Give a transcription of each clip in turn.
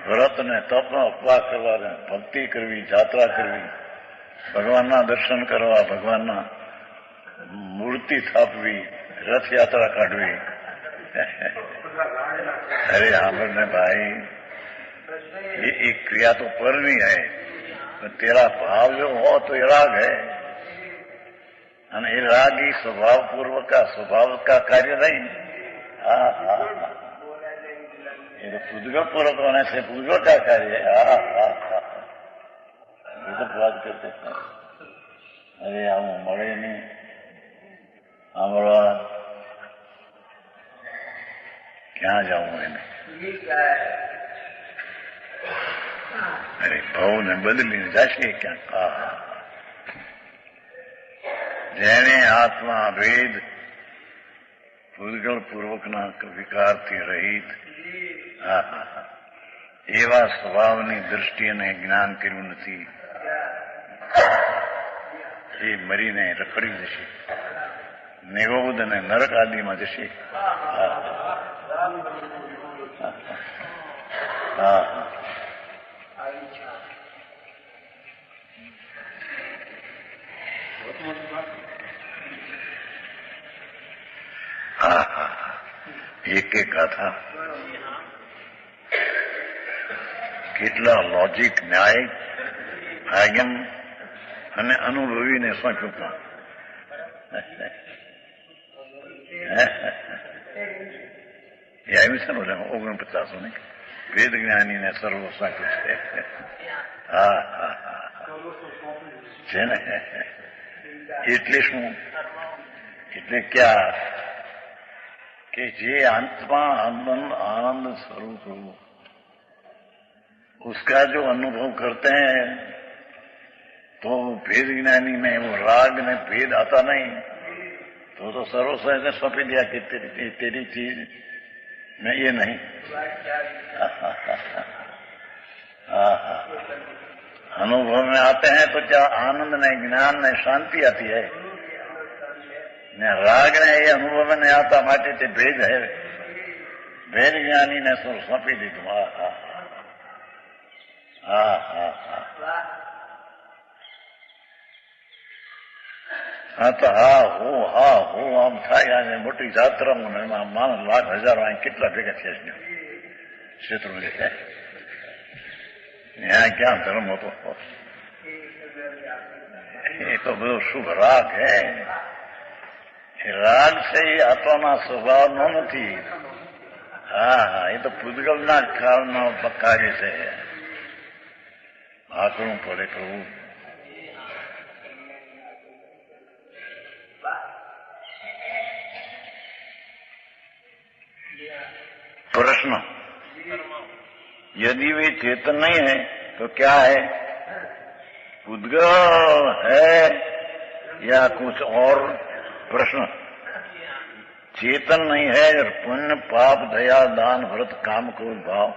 વ્રત ને તપ નો ઉપવાસ કરવા, ભક્તિ કરવી, જાત્રા કરવી, ભગવાનના દર્શન કરવા, ભગવાનના મૂર્તિ સ્થાપવી, રથયાત્રા કાઢવી. अरे आमर ने भाई ये क्रिया तो परनी है, तो तेरा भाव जो हो तो ये राग है, અને એ રાગ ही स्वभाव का कार्य नहीं. हाँ हाँ हाँ, ये तो पूजगल पूर्वक होने से पूजगल का कार्य है. हाँ हाँ हाँ, ये तो बात करते हैं. अरे हम મળે નહીં આમળવા, ક્યાં જાઉં એને? અરે ભાવને બદલીને જશે ક્યાંક. જેને આત્મા ભેદ પૂજગલ પૂર્વકના વિકારથી રહિત એવા સ્વભાવની દ્રષ્ટિએ જ્ઞાન કર્યું નથી, એ મરીને રખડી જશે, નિરોધ અને નરક આદિમાં જશે. એક એક ગાથા કેટલા લોજિક, ન્યાય, આયમ અને અનુભવીને સોંપ્યું. એ આવ્યું છે ને 49 ને વેદ જ્ઞાનીને સર્વ સોંપ્યું છે. હા હા હા છે ને. એટલે શું? એટલે ક્યાં કે જે अंतमा आनंद स्वरूप हो उसका जो अनुभव करते हैं तो भेद ज्ञानी में वो राग में भेद आता नहीं, तो सर्वस्व ने सौंपी दिया कि तेरी चीज में ये नहीं. अनुभव में आते हैं तो क्या आनंद ने, ज्ञान ने, शांति आती है. राग ने ये अनुभव में नहीं आता, माटे ते भेद है. भेद ज्ञानी ने सौंपी दी तुम. हाँ तो હા હો આમ થાય. અને મોટી જાત્રામાં એમાં માણસ લાખ હજારો અહીં કેટલા ભેગા થયા છે ક્ષેત્રો દેખાય. यहाँ क्या धर्म हो? तो ये तो બધો શુભ રાગ है. રાગ से ही આત્માના સ્વભાવનો નથી. હા હા, એ તો પૂજગલના કાળનો કાર્ય છે. આકરું પડે કરવું. प्रश्न, यदि वे चेतन नहीं है तो क्या है? पूजगल है या कुछ और? प्रश्न, चेतन नहीं है और पुण्य पाप दया दान व्रत काम क्रोध भाव,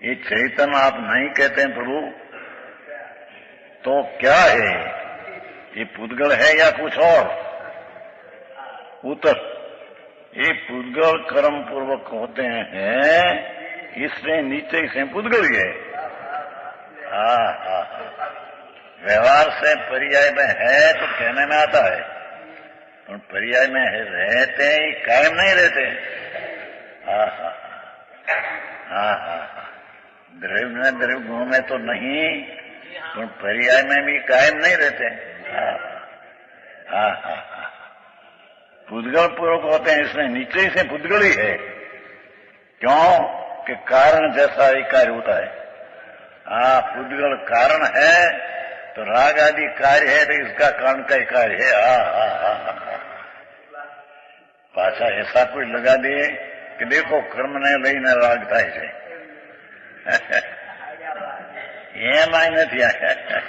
ये चेतन आप नहीं कहते हैं प्रभु, तो क्या है? ये पूजगल है या कुछ और? उत्तर, ये पूजगल कर्म पूर्वक होते हैं, इससे नीचे से पूजगल है. व्यवहार से पर्याय में है तो कहने में आता है, और पर्याय में रहते ही कायम नहीं रहते. द्रव्य में द्रव्य गुण में तो नहीं, पर पर्याय में भी कायम नहीं रहते. पूजगल पूर्वक होते हैं, इसमें नीचे से पूजगल ही है. क्यों कि कारण जैसा ही कार्य होता है. पूजगल कारण है तो राग आदि कार्य है, तो इसका कारण का ही कार्य है. पाछा ऐसा कोई लगा दिए कि देखो कर्म ने लईने राग થાય છે. એમાંય નથી આયા.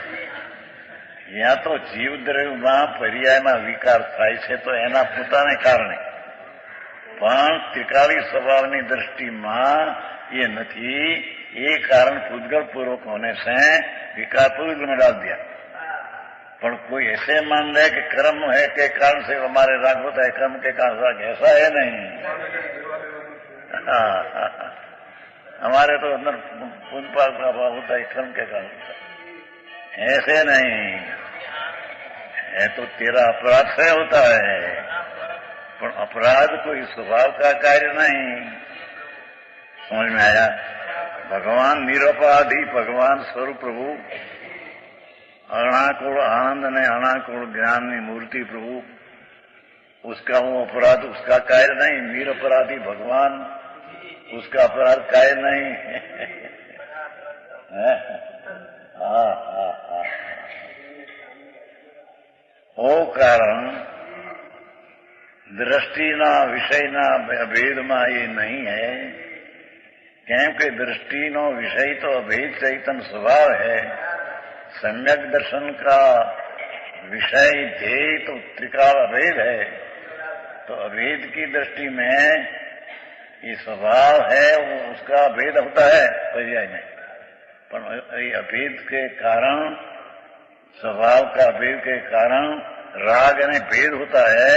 या तो जीव द्रव्यમાં પર્યાયમાં વિકાર થાય છે તો એના પોતાને કારણે, પણ ત્રિકાળી સ્વભાવની દૃષ્ટિમાં ये નથી. ये कारण पूजगल पूर्वक होने से विकार पूजगल में डाल दिया. पर कोई ऐसे मान ले कि कर्म है के कारण से हमारे राग होता है, कर्म के कारण राग, ऐसा है नहीं. हमारे तो अंदर पुण्य पाप का अभाव होता है, कर्म के कारण होता है। ऐसे नहीं है, तो तेरा अपराध से होता है, पर अपराध कोई स्वभाव का कार्य नहीं। समझ में आया? भगवान निरपराधी, भगवान स्वरूप प्रभु, अणाकुल आनंद ने अणाकुल ज्ञान की मूर्ति प्रभु, उसका वो अपराध उसका कार्य नहीं। निरपराधी भगवान, उसका अपराध कार्य नहीं। वो कारण दृष्टि ना विषय ना अभेद में ये नहीं है, क्योंकि दृष्टि नो विषय तो अभेद चैतन्य स्वभाव है। सम्यक दर्शन का विषय ध्येय तो त्रिकाल अभेद है, तो अभेद की दृष्टि में ये स्वभाव है, वो उसका अभेद होता है पर्याय में। पर ये अभेद के कारण, स्वभाव का अभेद के कारण राग यानी भेद होता है,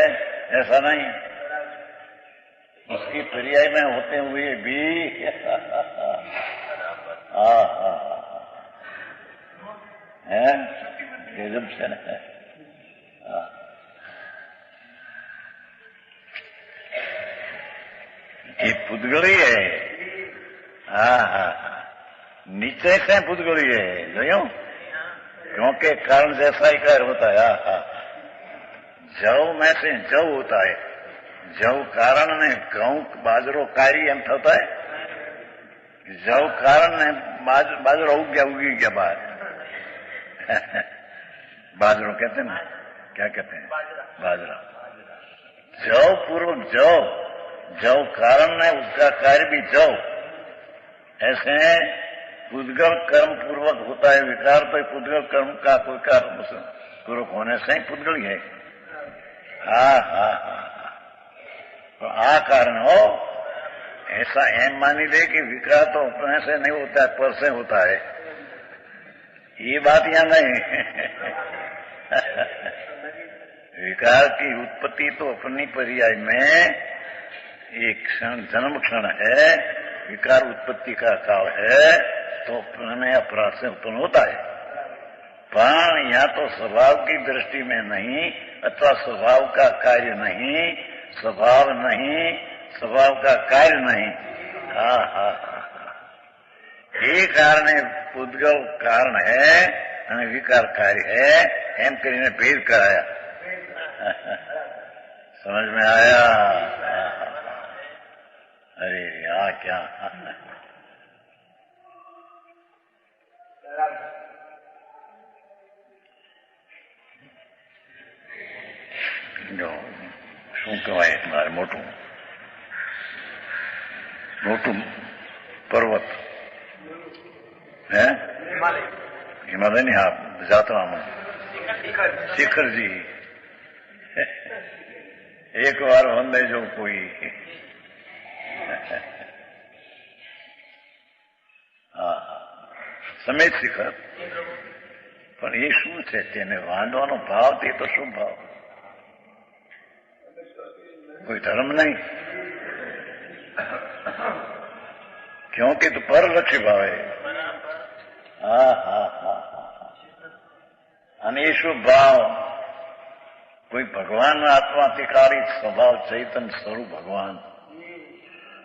ऐसा नहीं। उसकी पर्याय में होते हुए भी है गजब से ये पुद्गली है। नीचे से पुद्गली है, जो क्योंकि कारण जैसा ही कार्य होता है। जव में से जव होता है, जव कारण ने घऊं बाजरो कार्य एम होता है, जव कारण ने बाजरो उगी गया बाहर। बाजरो कहते हैं ना, क्या कहते हैं? बाजरा। जव पूर्वक जव कारण है, उसका कार्य भी जव। ऐसे पुद्गल कर्म पूर्वक होता है विकार, तो पुद्गल कर्म का कोई कार्य पूर्वक होने से ही पुद्गल है। तो आ कारण हो, ऐसा एम मानी ले कि विकार तो अपने से नहीं होता है, पर से होता है। ये बात यहां नहीं। विकार की उत्पत्ति तो अपनी पर्याय में एक क्षण, जन्म क्षण है, विकार उत्पत्ति का काल है, तो अपने अपराध से उत्पन्न होता है। पर यहां तो स्वभाव की दृष्टि में नहीं, अथवा स्वभाव का कार्य नहीं, स्वभाव नहीं, स्वभाव का कार्य नहीं। ये कारण पुद्गल कारण है और विकार कार्य है, एम કરીને भेद कराया। समझ में आया? अरे यार क्या जो શું કહેવાય મારે મોટું મોટું પર્વત હે હિમાલય ની આ જાત્રામાં શિખરજી એક વાર વંદે જો કોઈ સમેત શિખર, પણ એ શું છે તેને વાંધવાનો ભાવ, તે તો શું ભાવ? कोई धर्म नहीं, क्योंकि तो पर लक्ष्य भाव है। अनेशु भाव कोई भगवान आत्मा अधिकारी स्वभाव चैतन्य स्वरूप भगवान,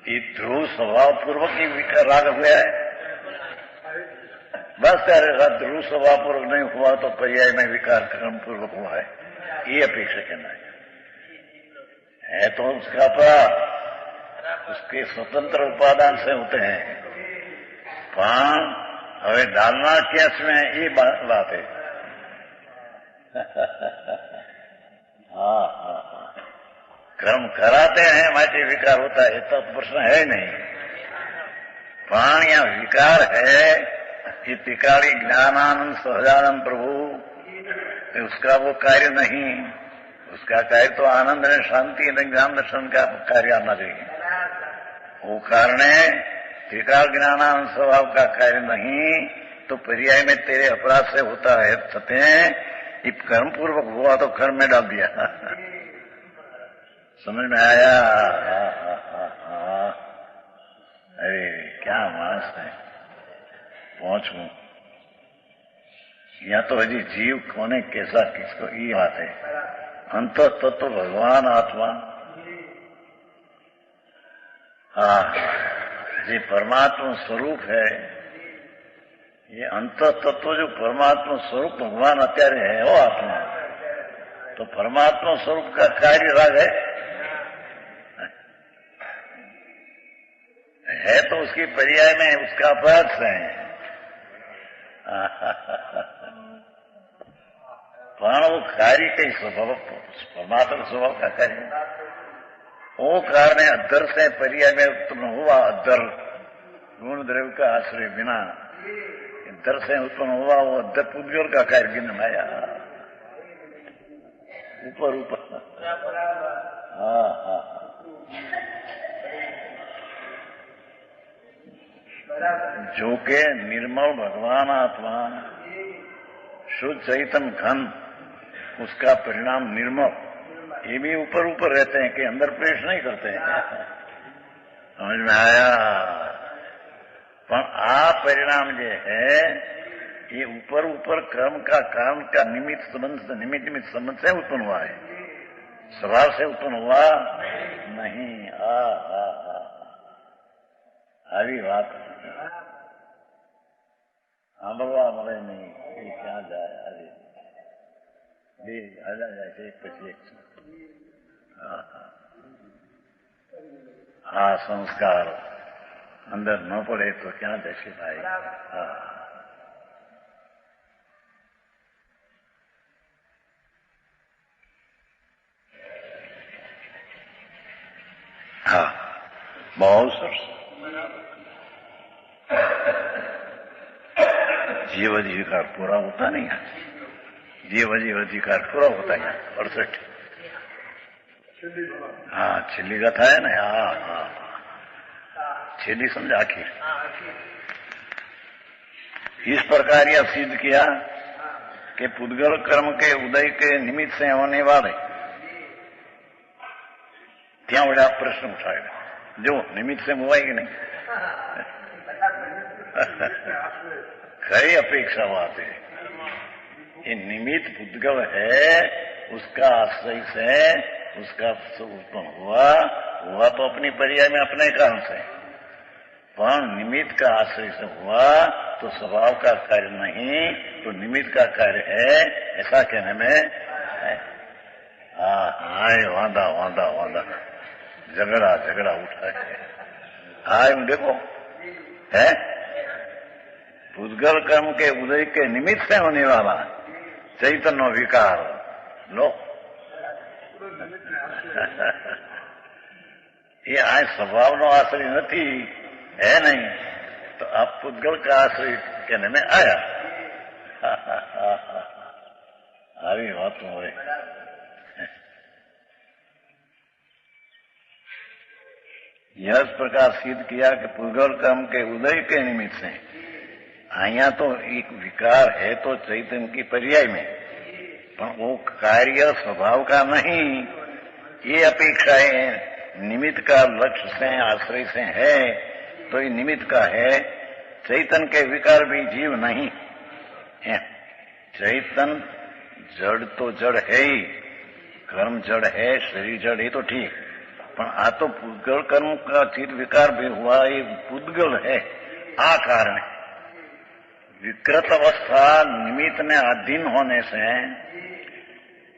ये ध्रुव स्वभाव पूर्वक ही विकार राग हुआ है। बस त्यारे ध्रुव स्वभाव पूर्वक नहीं हुआ तो पर्याय में विकार कर्म पूर्वक हुआ है, ये अपेक्षा कहना है तो उसका अपराध उसके स्वतंत्र उपादान से होते हैं। पान हवे डालना केस में ये बात है। कर्म कराते हैं माटे विकार होता है, तो प्रश्न है नहीं। प्राण या विकार है, ये त्रिकाली ज्ञानानंद सहजानंद प्रभु, उसका वो कार्य नहीं। उसका कार्य तो आनंद है, शांति है, ज्ञान दर्शन का कार्य आना चाहिए। वो कारण है त्रिकाल ज्ञानानंद स्वभाव का कार्य नहीं, तो पर्याय में तेरे अपराध से होता है। सत्य कर्म पूर्वक हुआ तो कर्म में डाल दिया। समझ में आया? अरे क्या मानस है पहुंचू या तो हजी जीव कोने कैसा किसको ये बात है। अंत तत्व भगवान आत्मा जी परमात्मा स्वरूप है। ये अंत तत्व जो परमात्मा स्वरूप भगवान अत्यारे है वो आत्मा, तो परमात्मा स्वरूप का कार्य राग है तो उसकी पर्याय में उसका अपराध है। पण वो कार्य कई स्वभाव परमात्मा स्वभाव का कार्य वो कारण अद्धर से पर्याय में उत्पन्न हुआ। अद्धर गुण द्रव्य का आश्रय बिना अद्धर से उत्पन्न हुआ वो अद्धर पुद्गल का कार्य गिन माया ऊपर ऊपर। हाँ जो के निर्मल भगवान आत्मा शुद्ध चैतन्य घन उसका परिणाम निर्मल, ये भी ऊपर ऊपर रहते हैं कि अंदर प्रवेश नहीं करते हैं। समझ में आया? पर आ परिणाम जो है ये ऊपर ऊपर कर्म का कारण का निमित्त संबंध से उत्पन्न हुआ है, स्वभाव से उत्पन्न हुआ नहीं। આવી વાત સાંભળવા મળે નહીં એ ક્યાં જાય? આજે બે હાજા જાય છે એક પછી એક। આ સંસ્કાર અંદર ન પડે તો ક્યાં જશે ભાઈ? હા બહુ સરસ। जीव अधिकार पूरा होता नहीं है, जीव अधिकार पूरा होता है 68। हाँ छिली कथा है ना। हाँ छिली समझा आखिर इस प्रकार यह सिद्ध किया कि पुद्गल कर्म के उदय के निमित्त से होने वाले क्या बड़ा प्रश्न उठाएगा जो निमित्त से हुआ कि नहीं। कई अपेक्षा बात है। ये निमित्त पुद्गल है उसका आश्रय से उसका उत्पन्न हुआ तो अपनी पर्याय में अपने कारण से, पर निमित्त का आश्रय से हुआ तो स्वभाव का कार्य नहीं तो निमित्त का कार्य है, ऐसा कहने में है। वादा झगड़ा उठा है। देखो है पुद्गल कर्म के उदय के निमित्त से होने वाला चैतन्य विकार लो ये आज स्वभाव नो आश्रय नहीं है नहीं तो आप पुद्गल का आश्रय कहने में आया। આવી વાત હોય। यह इस प्रकार सिद्ध किया कि पुद्गल कर्म के उदय के निमित्त से અહીંયા तो एक विकार है तो चैतन्य की पर्याय में, पर वो कार्य स्वभाव का नहीं, ये अपेक्षा है निमित्त का लक्ष्य से आश्रय से है तो ये निमित्त का है। चैतन्य के विकार भी जीव नहीं है। चैतन्य जड़ तो जड़ है ही, कर्म जड़ है, शरीर जड़ है तो ठीक, पर आ तो पुद्गल कर्म का चित्त विकार भी हुआ, ये पुद्गल है। आ कारण है विकृत अवस्था निमित्त में अधीन होने से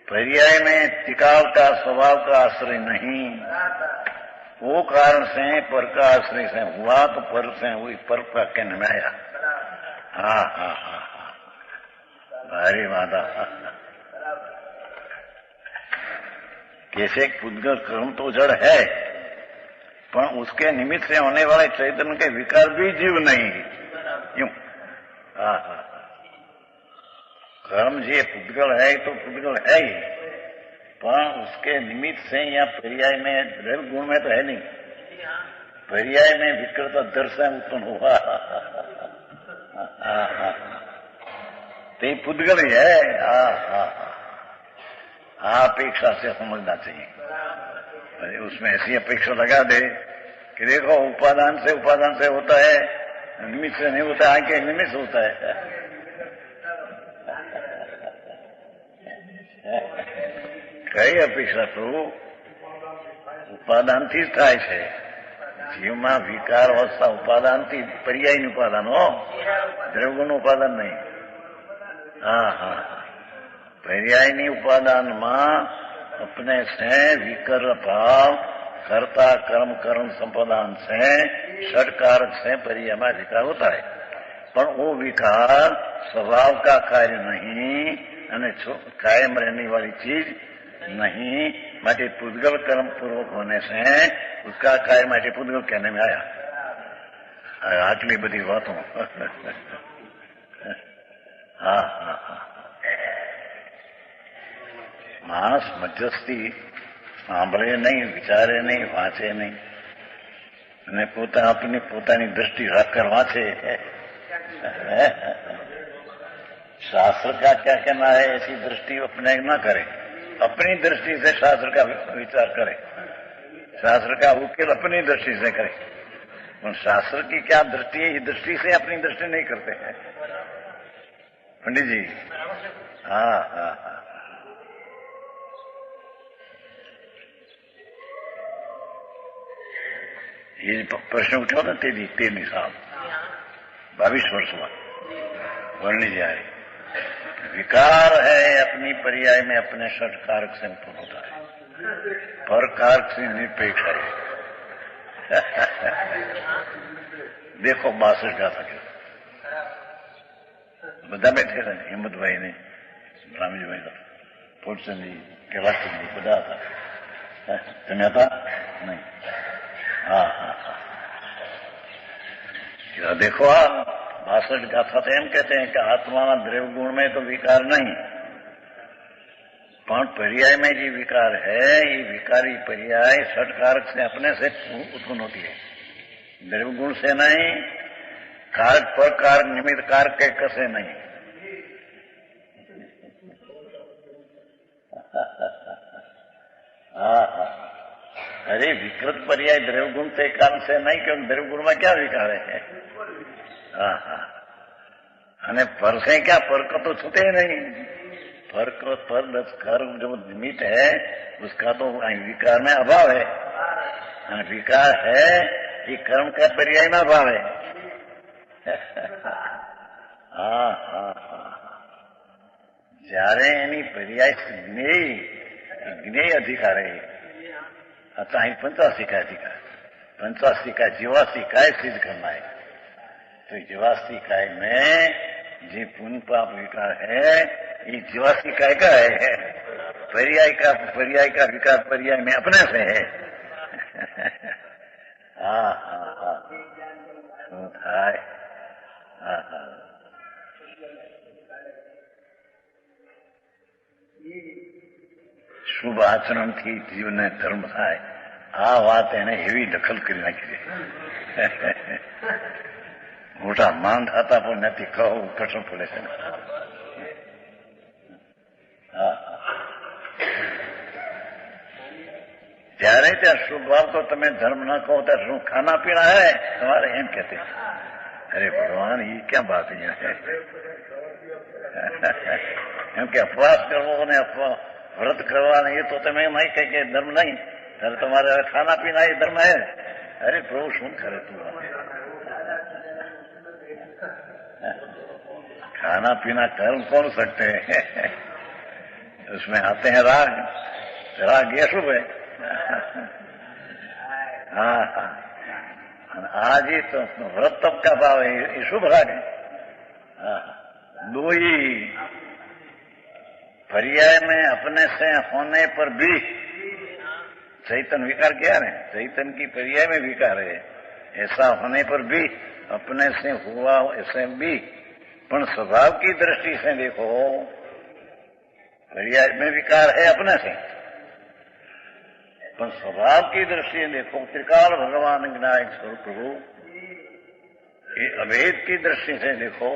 पर्याय में टिकाव का स्वभाव का आश्रय नहीं, वो कारण से पर का आश्रय से हुआ तो पर से हुई पर का कहने में आया। हाँ भारी वादा। कैसे पुद्गल कर्म तो जड़ है पर उसके निमित्त से होने वाले चैतन्य के विकार भी जीव नहीं यूं। कर्म जी पुद्गल है तो पुद्गल है ही, पर उसके निमित्त से या पर्याय में द्रव्य गुण में तो है नहीं, पर्याय में विकृत दर्शन उत्पन्न हुआ तो पुद्गल ही है। अपेक्षा से समझना चाहिए। उसमें ऐसी अपेक्षा लगा दे कि देखो उपादान से होता है, निमित्त से नहीं होता, आके निमित्त होता है। कई अपेक्षा प्रभु ઉપાદાનથી જ થાય છે. જીવમાં વિકાર અવસ્થા ઉપાદાનથી, પર્યાયનું ઉપાદાન હો, દ્રવ્યનું ઉપાદાન નહીં. હા, પર્યાયની ઉપાદાનમાં अपने से विकर भाव कर्ता कर्म करण संपादन से षड कारक से पर्याय में विकार होता है, पर वो विकार स्वभाव का कार्य नहीं અને कायम रहने वाली चीज नहीं. माटे पुद्गल कर्म पूर्वक होने से उसका कार्य माटे पुद्गल कहने में आया. आटली बड़ी बातों हाँ. मानस मध्यस्थी સાંભળે નહીં, વિચારે નહીં, વાંચે નહીં અને પોતાની दृष्टि रखकर वांचे. शास्त्र का क्या कहना है, ऐसी दृष्टि अपने न करे, अपनी दृष्टि से शास्त्र का विचार करे, शास्त्र का उकेल अपनी दृष्टि से करे. और शास्त्र की क्या दृष्टि है, इस दृष्टि से अपनी दृष्टि नहीं करते हैं पंडित जी. हाँ. ये प्रश्न उठा था 13 साल 22 वर्ष में वर्णी जाए. विकार है अपनी पर्याय में अपने षट कारक से उत्पन्न होता है, पर कारक से निरपेक्ष है. देखो 62 गाथा के બધા બેઠે હતા, હિંમતભાઈ ને રામજીભાઈ હતા, પોટચંદજી, કેલાસજી બધા હતા. તમે હતા નહીં? हाँ. देखो 62 गाथा तो एम कहते हैं कि आत्मा द्रव्य गुण में तो विकार नहीं, पर पर्याय में जो विकार है, ये विकारी पर्याय षट कारक से अपने से उत्पन्न होती है, द्रव्य गुण से नहीं, कारक पर कारक निमित्त कारक के कसे नहीं. हाँ. अरे विकृत पर्याय द्रव्य गुण के कारण से नहीं, क्योंकि द्रव्य गुण में क्या विकार है. हाँ. अने पर से क्या, पर को तो छूटे नहीं, पर को पर जो निमित्त है उसका तो विकार में अभाव है. विकार है ये कर्म का पर्याय में अभाव है. हाँ. જ્યારે એની पर्याय જ્ઞેય अधिकार है. आता ही 85 का अधिकार, 85 का जीवासी काय सिद्ध करना है. तो जीवासी काय में जो पुण्य पाप विकार है, ये जीवासी काय का है, पर्याय का विकार पर्याय में अपने से है. हाँ. શુભ આચરણથી જીવને ધર્મ થાય, આ વાત એને એવી દખલ કરી નાખી છે. મોટા માન થતા પણ નથી, કહું કઠણ પડે છે. ત્યારે ત્યાં શુભ ભાવ તો તમે ધર્મ ન કહો ત્યારે શું ખાના પીણા હે તમારે એમ કહેते. अरे भगवान ये क्या बात है એમ કે અપવાસ કરવો અને व्रत करवाना ये तो તમે नहीं कह के धर्म नहीं, ત્યારે તમારે खाना पीना ये धर्म है. अरे प्रभु શું करे तू, खाना पीना कर्म कौन सकते हैं, उसमें आते हैं राग ये शुभ है. हाँ. आज ही तो व्रत तप का भाव है, ये शुभ राग है. दो ही पर्याय में अपने से होने पर भी चैतन विकार क्या है, चैतन की पर्याय में विकार है, ऐसा होने पर भी अपने से हुआ ऐसे भी, पर स्वभाव की दृष्टि से देखो पर्याय में विकार है अपने से, पर स्वभाव की दृष्टि से देखो त्रिकाल भगवान विनायक स्वरूप प्रभु, ये अभेद की दृष्टि से देखो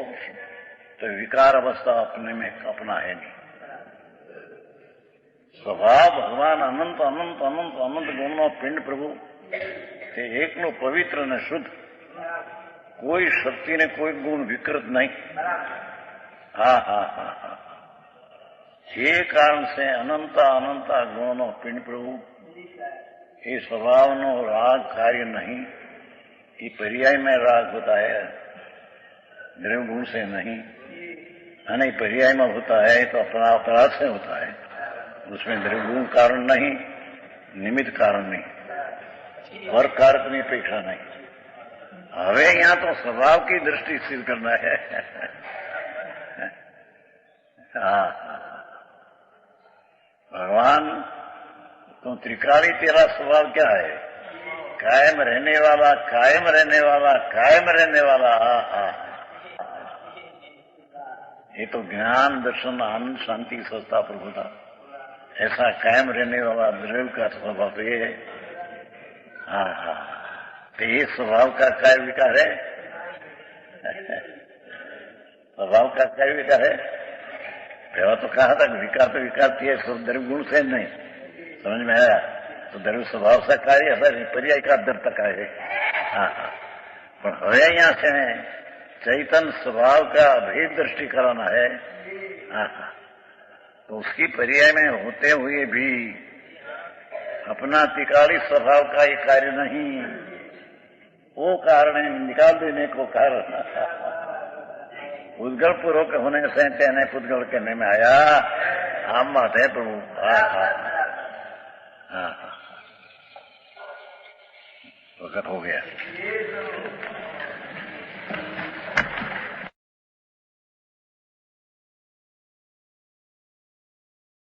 तो विकार अवस्था अपने में अपना है नहीं. स्वभाव भगवान अनंत अनंत अनंत अनंत गुणों पिंड प्रभु તે એકલું પવિત્ર અને શુદ્ધ, કોઈ શક્તિ ને કોઈ ગુણ વિકૃત નહીં. હા હા હા હા. ये कारण से अनंता अनंता गुणों पिंड प्रभु ये स्वभाव नो राग कार्य नहीं, ये पर्याय में राग होता है, द्रव्य गुण से नहीं. અને पर्याय में होता है तो अपना अपराध से होता है, उसमें द्रव्य गुण कारण नहीं, निमित्त कारण नहीं, वर्ग कारक की अपेक्षा नहीं. હવે यहाँ तो स्वभाव की दृष्टि स्थिर करना है. हाँ, भगवान तुम त्रिकाली, तेरा स्वभाव क्या है? कायम रहने वाला, कायम रहने वाला, कायम रहने वाला. ये तो ज्ञान दर्शन आनंद शांति स्वच्छता प्रभुता, ऐसा कायम रहने वाला द्रव्य का स्वभाव तो ये है. हाँ हाँ, तो ये स्वभाव का काय विकार है? स्वभाव का काय विकार है? पहला तो कहा था कि विकार तो विकारती है, सब द्रव्य गुण से नहीं. समझ में आया? तो द्रव्य स्वभाव से कार्य है, पर्याय का दर्द का है. हाँ हाँ, पर હવે यहाँ से चैतन्य स्वभाव का भेद दृष्टि कराना है. हाँ हाँ, तो उसकी पर्याय में होते हुए भी अपना त्रिकाली स्वभाव का ये कार्य नहीं, वो कारण निकाल देने को कारण. पुद्गल पूर्वक होने से तेने पुद्गल कहने में आया. आम बात है प्रभु. हाँ हाँ हाँ हाँ, वक्त हो गया.